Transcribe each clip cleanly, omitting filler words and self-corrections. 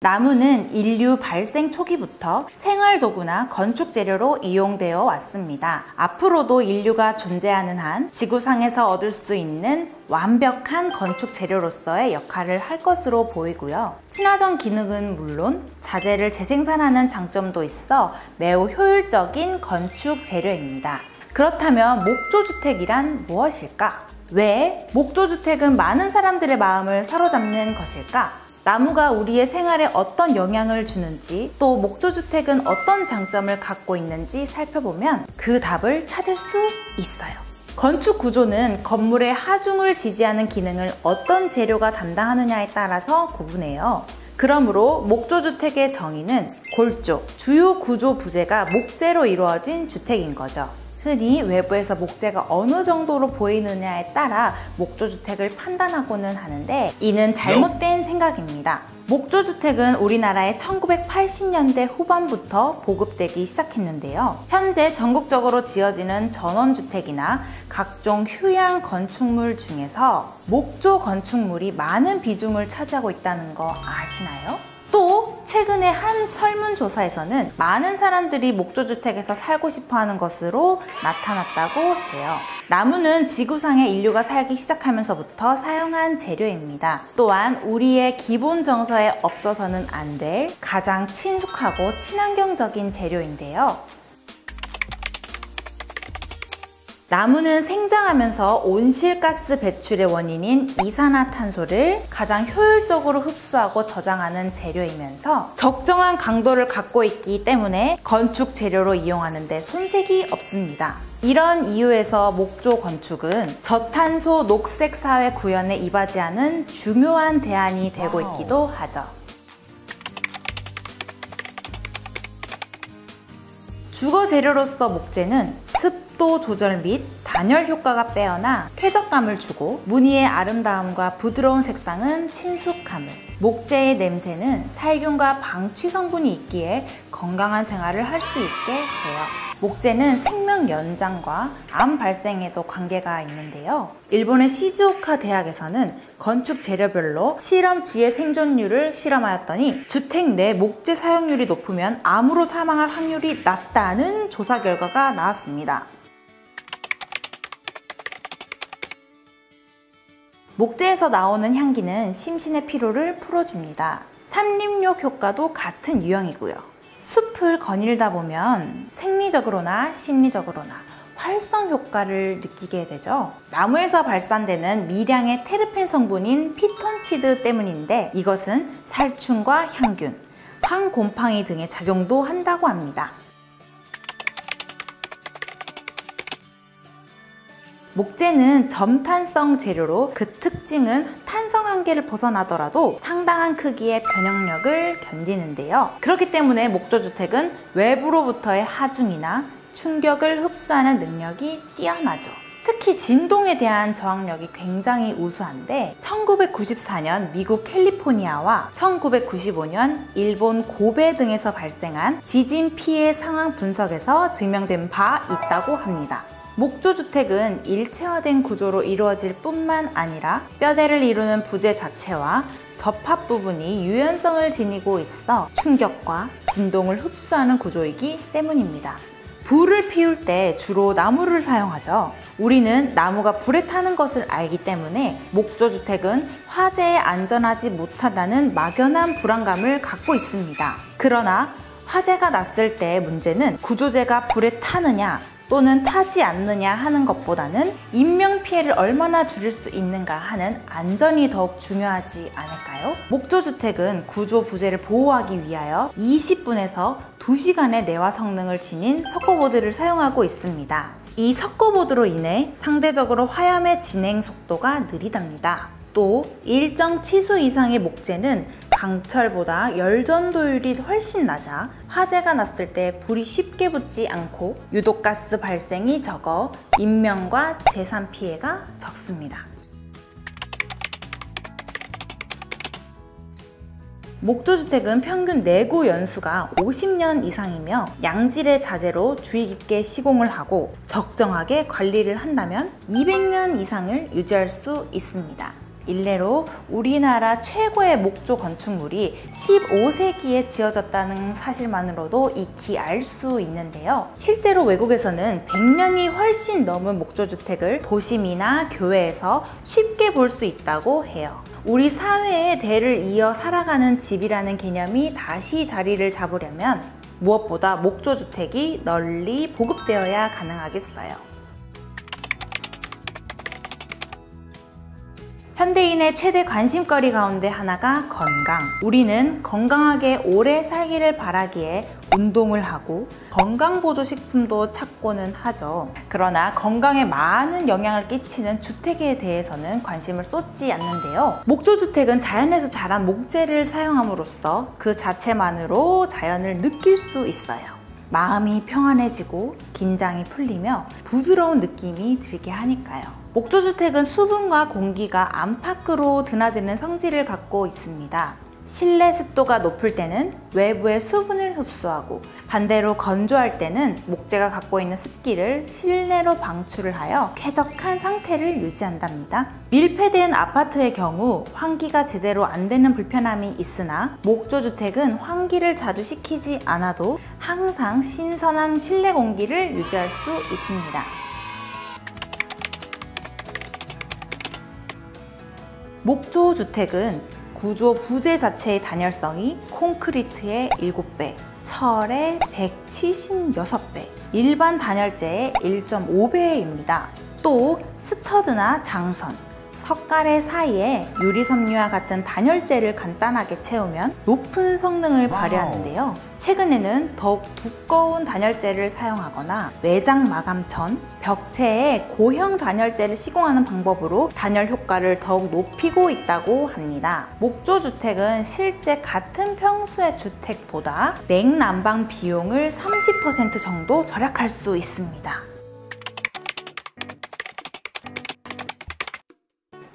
나무는 인류 발생 초기부터 생활도구나 건축 재료로 이용되어 왔습니다. 앞으로도 인류가 존재하는 한 지구상에서 얻을 수 있는 완벽한 건축 재료로서의 역할을 할 것으로 보이고요. 친화적 기능은 물론 자재를 재생산하는 장점도 있어 매우 효율적인 건축 재료입니다. 그렇다면 목조주택이란 무엇일까? 왜 목조주택은 많은 사람들의 마음을 사로잡는 것일까? 나무가 우리의 생활에 어떤 영향을 주는지, 또 목조주택은 어떤 장점을 갖고 있는지 살펴보면 그 답을 찾을 수 있어요. 건축 구조는 건물의 하중을 지지하는 기능을 어떤 재료가 담당하느냐에 따라서 구분해요. 그러므로 목조주택의 정의는 골조, 주요 구조 부재가 목재로 이루어진 주택인 거죠. 흔히 외부에서 목재가 어느 정도로 보이느냐에 따라 목조주택을 판단하고는 하는데 이는 잘못된 생각입니다. 목조주택은 우리나라에 1980년대 후반부터 보급되기 시작했는데요. 현재 전국적으로 지어지는 전원주택이나 각종 휴양 건축물 중에서 목조 건축물이 많은 비중을 차지하고 있다는 거 아시나요? 또 최근에 한 설문조사에서는 많은 사람들이 목조주택에서 살고 싶어하는 것으로 나타났다고 해요. 나무는 지구상에 인류가 살기 시작하면서부터 사용한 재료입니다. 또한 우리의 기본 정서에 없어서는 안 될 가장 친숙하고 친환경적인 재료인데요. 나무는 생장하면서 온실가스 배출의 원인인 이산화탄소를 가장 효율적으로 흡수하고 저장하는 재료이면서 적정한 강도를 갖고 있기 때문에 건축 재료로 이용하는 데 손색이 없습니다. 이런 이유에서 목조 건축은 저탄소 녹색 사회 구현에 이바지하는 중요한 대안이 되고 있기도 하죠. 주거 재료로서 목재는 습도 조절 및 단열 효과가 빼어나 쾌적감을 주고 무늬의 아름다움과 부드러운 색상은 친숙함을, 목재의 냄새는 살균과 방취 성분이 있기에 건강한 생활을 할 수 있게 해요. 목재는 생명 연장과 암 발생에도 관계가 있는데요. 일본의 시즈오카 대학에서는 건축 재료별로 실험쥐의 생존율을 실험하였더니 주택 내 목재 사용률이 높으면 암으로 사망할 확률이 낮다는 조사 결과가 나왔습니다. 목재에서 나오는 향기는 심신의 피로를 풀어줍니다. 삼림욕 효과도 같은 유형이고요. 숲을 거닐다 보면 생리적으로나 심리적으로나 활성 효과를 느끼게 되죠. 나무에서 발산되는 미량의 테르펜 성분인 피톤치드 때문인데 이것은 살충과 향균, 황곰팡이 등의 작용도 한다고 합니다. 목재는 점탄성 재료로 그 특징은 탄성 한계를 벗어나더라도 상당한 크기의 변형력을 견디는데요. 그렇기 때문에 목조주택은 외부로부터의 하중이나 충격을 흡수하는 능력이 뛰어나죠. 특히 진동에 대한 저항력이 굉장히 우수한데 1994년 미국 캘리포니아와 1995년 일본 고베 등에서 발생한 지진 피해 상황 분석에서 증명된 바 있다고 합니다. 목조주택은 일체화된 구조로 이루어질 뿐만 아니라 뼈대를 이루는 부재 자체와 접합 부분이 유연성을 지니고 있어 충격과 진동을 흡수하는 구조이기 때문입니다. 불을 피울 때 주로 나무를 사용하죠. 우리는 나무가 불에 타는 것을 알기 때문에 목조주택은 화재에 안전하지 못하다는 막연한 불안감을 갖고 있습니다. 그러나 화재가 났을 때의 문제는 구조재가 불에 타느냐 또는 타지 않느냐 하는 것보다는 인명피해를 얼마나 줄일 수 있는가 하는 안전이 더욱 중요하지 않을까요? 목조주택은 구조 부재를 보호하기 위하여 20분에서 2시간의 내화 성능을 지닌 석고보드를 사용하고 있습니다. 이 석고보드로 인해 상대적으로 화염의 진행 속도가 느리답니다. 또 일정 치수 이상의 목재는 강철보다 열전도율이 훨씬 낮아 화재가 났을 때 불이 쉽게 붙지 않고 유독가스 발생이 적어 인명과 재산 피해가 적습니다. 목조주택은 평균 내구 연수가 50년 이상이며 양질의 자재로 주의 깊게 시공을 하고 적정하게 관리를 한다면 200년 이상을 유지할 수 있습니다. 일례로 우리나라 최고의 목조 건축물이 15세기에 지어졌다는 사실만으로도 익히 알 수 있는데요. 실제로 외국에서는 100년이 훨씬 넘은 목조주택을 도심이나 교외에서 쉽게 볼 수 있다고 해요. 우리 사회의 대를 이어 살아가는 집이라는 개념이 다시 자리를 잡으려면 무엇보다 목조주택이 널리 보급되어야 가능하겠어요. 현대인의 최대 관심거리 가운데 하나가 건강. 우리는 건강하게 오래 살기를 바라기에 운동을 하고 건강보조식품도 찾고는 하죠. 그러나 건강에 많은 영향을 끼치는 주택에 대해서는 관심을 쏟지 않는데요. 목조주택은 자연에서 자란 목재를 사용함으로써 그 자체만으로 자연을 느낄 수 있어요. 마음이 평안해지고 긴장이 풀리며 부드러운 느낌이 들게 하니까요. 목조주택은 수분과 공기가 안팎으로 드나드는 성질을 갖고 있습니다. 실내 습도가 높을 때는 외부의 수분을 흡수하고 반대로 건조할 때는 목재가 갖고 있는 습기를 실내로 방출을 하여 쾌적한 상태를 유지한답니다. 밀폐된 아파트의 경우 환기가 제대로 안 되는 불편함이 있으나 목조주택은 환기를 자주 시키지 않아도 항상 신선한 실내 공기를 유지할 수 있습니다. 목조주택은 구조 부재 자체의 단열성이 콘크리트의 7배, 철의 176배, 일반 단열재의 1.5배입니다. 또 스터드나 장선, 석가래 사이에 유리섬유와 같은 단열재를 간단하게 채우면 높은 성능을 발휘하는데요. 최근에는 더욱 두꺼운 단열재를 사용하거나 외장 마감천, 벽체에 고형 단열재를 시공하는 방법으로 단열 효과를 더욱 높이고 있다고 합니다. 목조주택은 실제 같은 평수의 주택보다 냉난방 비용을 30% 정도 절약할 수 있습니다.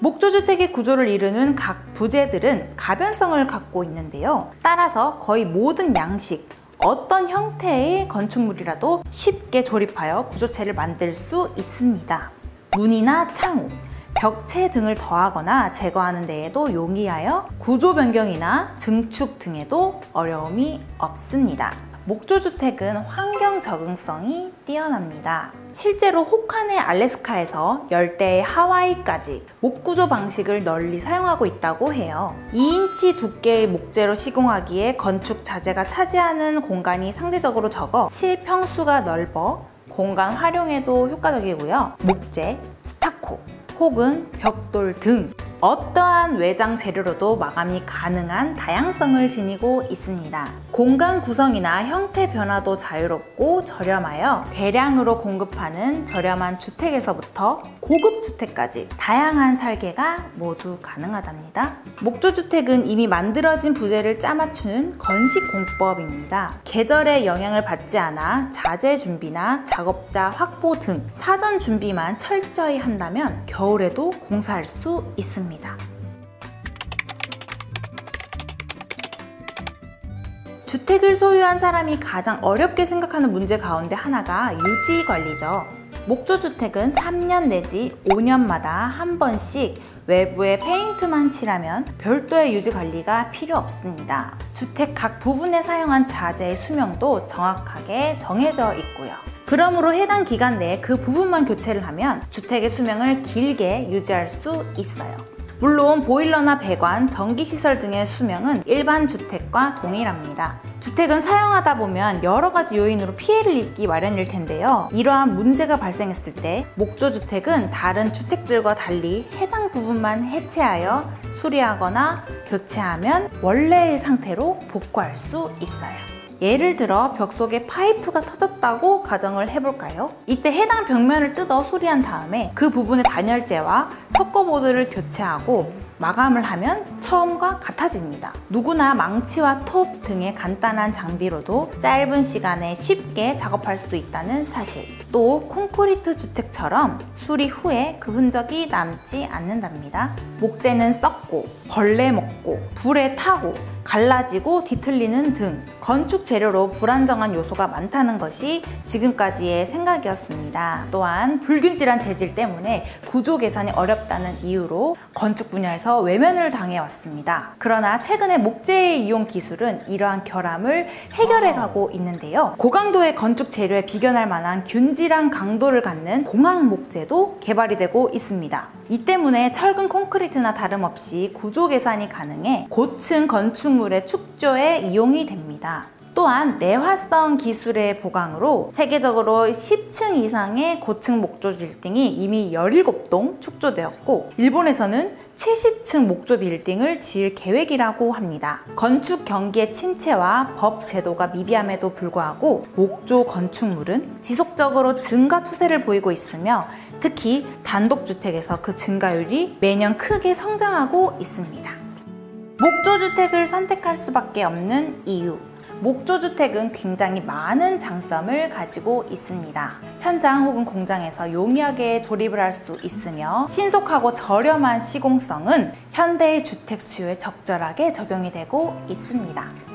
목조주택의 구조를 이루는 각 부재들은 가변성을 갖고 있는데요. 따라서 거의 모든 양식, 어떤 형태의 건축물이라도 쉽게 조립하여 구조체를 만들 수 있습니다. 문이나 창호, 벽체 등을 더하거나 제거하는 데에도 용이하여 구조 변경이나 증축 등에도 어려움이 없습니다. 목조주택은 환경 적응성이 뛰어납니다. 실제로 혹한의 알래스카에서 열대의 하와이까지 목구조 방식을 널리 사용하고 있다고 해요. 2인치 두께의 목재로 시공하기에 건축 자재가 차지하는 공간이 상대적으로 적어 실평수가 넓어 공간 활용에도 효과적이고요. 목재, 스타코, 혹은 벽돌 등 어떠한 외장 재료로도 마감이 가능한 다양성을 지니고 있습니다. 공간 구성이나 형태 변화도 자유롭고 저렴하여 대량으로 공급하는 저렴한 주택에서부터 고급 주택까지 다양한 설계가 모두 가능하답니다. 목조주택은 이미 만들어진 부재를 짜맞추는 건식 공법입니다. 계절의 영향을 받지 않아 자재 준비나 작업자 확보 등 사전 준비만 철저히 한다면 겨울에도 공사할 수 있습니다. 주택을 소유한 사람이 가장 어렵게 생각하는 문제 가운데 하나가 유지 관리죠. 목조주택은 3년 내지 5년마다 한 번씩 외부에 페인트만 칠하면 별도의 유지 관리가 필요 없습니다. 주택 각 부분에 사용한 자재의 수명도 정확하게 정해져 있고요. 그러므로 해당 기간 내에 그 부분만 교체를 하면 주택의 수명을 길게 유지할 수 있어요. 물론 보일러나 배관, 전기시설 등의 수명은 일반 주택과 동일합니다. 주택은 사용하다 보면 여러 가지 요인으로 피해를 입기 마련일 텐데요. 이러한 문제가 발생했을 때 목조주택은 다른 주택들과 달리 해당 부분만 해체하여 수리하거나 교체하면 원래의 상태로 복구할 수 있어요. 예를 들어 벽 속에 파이프가 터졌다고 가정을 해볼까요? 이때 해당 벽면을 뜯어 수리한 다음에 그 부분의 단열재와 석고보드를 교체하고 마감을 하면 처음과 같아집니다. 누구나 망치와 톱 등의 간단한 장비로도 짧은 시간에 쉽게 작업할 수 있다는 사실. 또 콘크리트 주택처럼 수리 후에 그 흔적이 남지 않는답니다. 목재는 썩고 벌레 먹고, 불에 타고, 갈라지고 뒤틀리는 등 건축 재료로 불안정한 요소가 많다는 것이 지금까지의 생각이었습니다. 또한 불균질한 재질 때문에 구조 계산이 어렵다는 이유로 건축 분야에서 외면을 당해왔습니다. 그러나 최근에 목재의 이용 기술은 이러한 결함을 해결해가고 있는데요. 고강도의 건축 재료에 비견할 만한 균질한 강도를 갖는 공학 목재도 개발이 되고 있습니다. 이 때문에 철근 콘크리트나 다름없이 구조 계산이 가능해 고층 건축물의 축조에 이용이 됩니다. 또한 내화성 기술의 보강으로 세계적으로 10층 이상의 고층 목조 빌딩이 이미 17동 축조되었고, 일본에서는 70층 목조 빌딩을 지을 계획이라고 합니다. 건축 경기의 침체와 법 제도가 미비함에도 불구하고 목조 건축물은 지속적으로 증가 추세를 보이고 있으며, 특히 단독주택에서 그 증가율이 매년 크게 성장하고 있습니다. 목조주택을 선택할 수밖에 없는 이유. 목조주택은 굉장히 많은 장점을 가지고 있습니다. 현장 혹은 공장에서 용이하게 조립을 할 수 있으며, 신속하고 저렴한 시공성은 현대의 주택 수요에 적절하게 적용이 되고 있습니다.